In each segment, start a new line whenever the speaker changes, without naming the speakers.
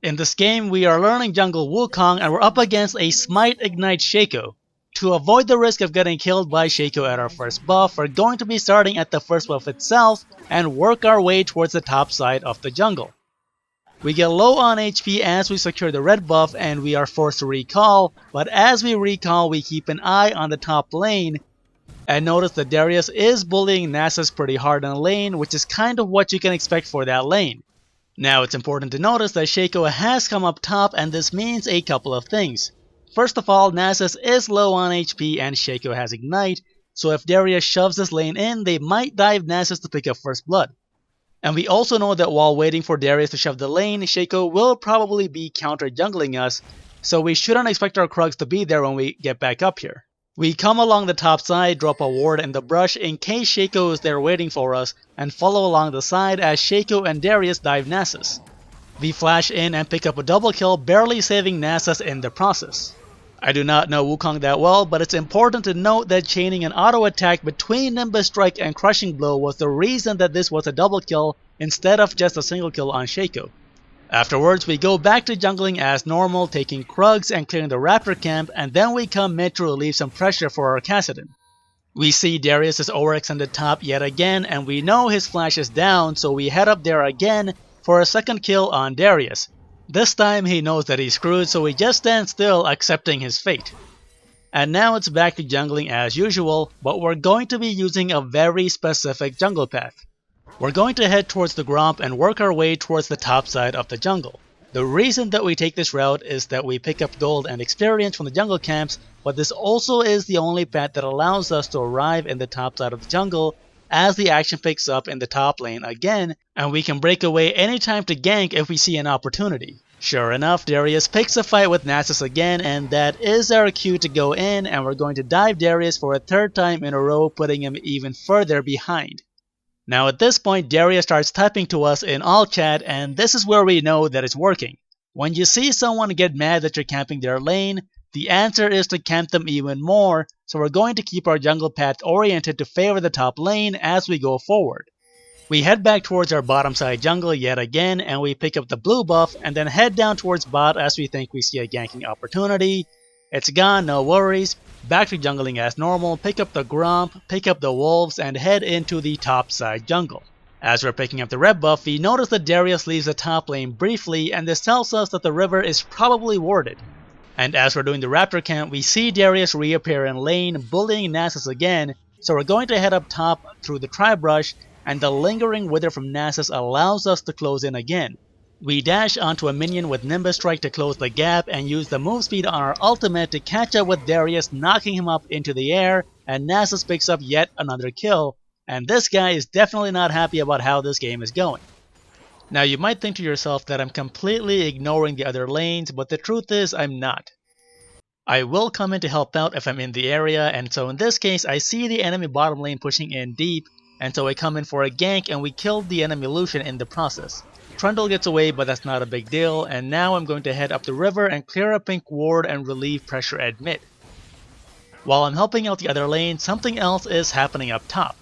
In this game, we are learning jungle Wukong and we're up against a Smite Ignite Shaco. To avoid the risk of getting killed by Shaco at our first buff, we're going to be starting at the first buff itself and work our way towards the top side of the jungle. We get low on HP as we secure the red buff and we are forced to recall, but as we recall we keep an eye on the top lane and notice that Darius is bullying Nasus pretty hard in lane, which is kind of what you can expect for that lane. Now it's important to notice that Shaco has come up top and this means a couple of things. First of all, Nasus is low on HP and Shaco has Ignite, so if Darius shoves this lane in, they might dive Nasus to pick up first blood. And we also know that while waiting for Darius to shove the lane, Shaco will probably be counter jungling us, so we shouldn't expect our krugs to be there when we get back up here. We come along the top side, drop a ward in the brush in case Shaco is there waiting for us, and follow along the side as Shaco and Darius dive Nasus. We flash in and pick up a double kill, barely saving Nasus in the process. I do not know Wukong that well, but it's important to note that chaining an auto attack between Nimbus Strike and Crushing Blow was the reason that this was a double kill instead of just a single kill on Shaco. Afterwards, we go back to jungling as normal, taking krugs and clearing the raptor camp, and then we come mid to relieve some pressure for our Kassadin. We see Darius' overextended top yet again, and we know his flash is down, so we head up there again for a second kill on Darius. This time he knows that he's screwed, so he just stands still, accepting his fate. And now it's back to jungling as usual, but we're going to be using a very specific jungle path. We're going to head towards the Gromp and work our way towards the top side of the jungle. The reason that we take this route is that we pick up gold and experience from the jungle camps, but this also is the only path that allows us to arrive in the top side of the jungle as the action picks up in the top lane again, and we can break away anytime to gank if we see an opportunity. Sure enough, Darius picks a fight with Nasus again, and that is our cue to go in, and we're going to dive Darius for a third time in a row, putting him even further behind. Now at this point, Darius starts typing to us in all chat, and this is where we know that it's working. When you see someone get mad that you're camping their lane, the answer is to camp them even more, so we're going to keep our jungle path oriented to favor the top lane as we go forward. We head back towards our bottom side jungle yet again, and we pick up the blue buff, and then head down towards bot as we think we see a ganking opportunity. It's gone, no worries. Back to jungling as normal, pick up the Gromp, pick up the wolves, and head into the top side jungle. As we're picking up the red buff, we notice that Darius leaves the top lane briefly, and this tells us that the river is probably warded. And as we're doing the raptor camp, we see Darius reappear in lane, bullying Nasus again, so we're going to head up top through the tribe rush, and the lingering wither from Nasus allows us to close in again. We dash onto a minion with Nimbus Strike to close the gap and use the move speed on our ultimate to catch up with Darius, knocking him up into the air, and Nasus picks up yet another kill, and this guy is definitely not happy about how this game is going. Now you might think to yourself that I'm completely ignoring the other lanes, but the truth is I'm not. I will come in to help out if I'm in the area, and so in this case I see the enemy bottom lane pushing in deep, and so I come in for a gank and we killed the enemy Lucian in the process. Trundle gets away, but that's not a big deal, and now I'm going to head up the river and clear a pink ward and relieve pressure at mid. While I'm helping out the other lane, something else is happening up top.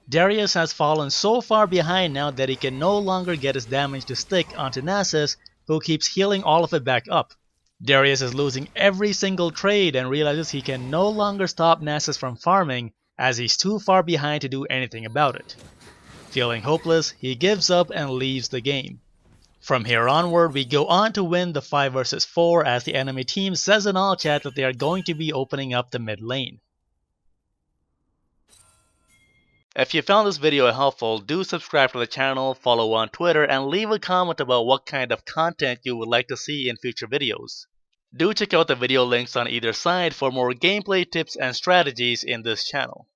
Darius has fallen so far behind now that he can no longer get his damage to stick onto Nasus, who keeps healing all of it back up. Darius is losing every single trade and realizes he can no longer stop Nasus from farming as he's too far behind to do anything about it. Feeling hopeless, he gives up and leaves the game. From here onward, we go on to win the 5 vs 4 as the enemy team says in all chat that they are going to be opening up the mid lane. If you found this video helpful, do subscribe to the channel, follow on Twitter, and leave a comment about what kind of content you would like to see in future videos. Do check out the video links on either side for more gameplay tips and strategies in this channel.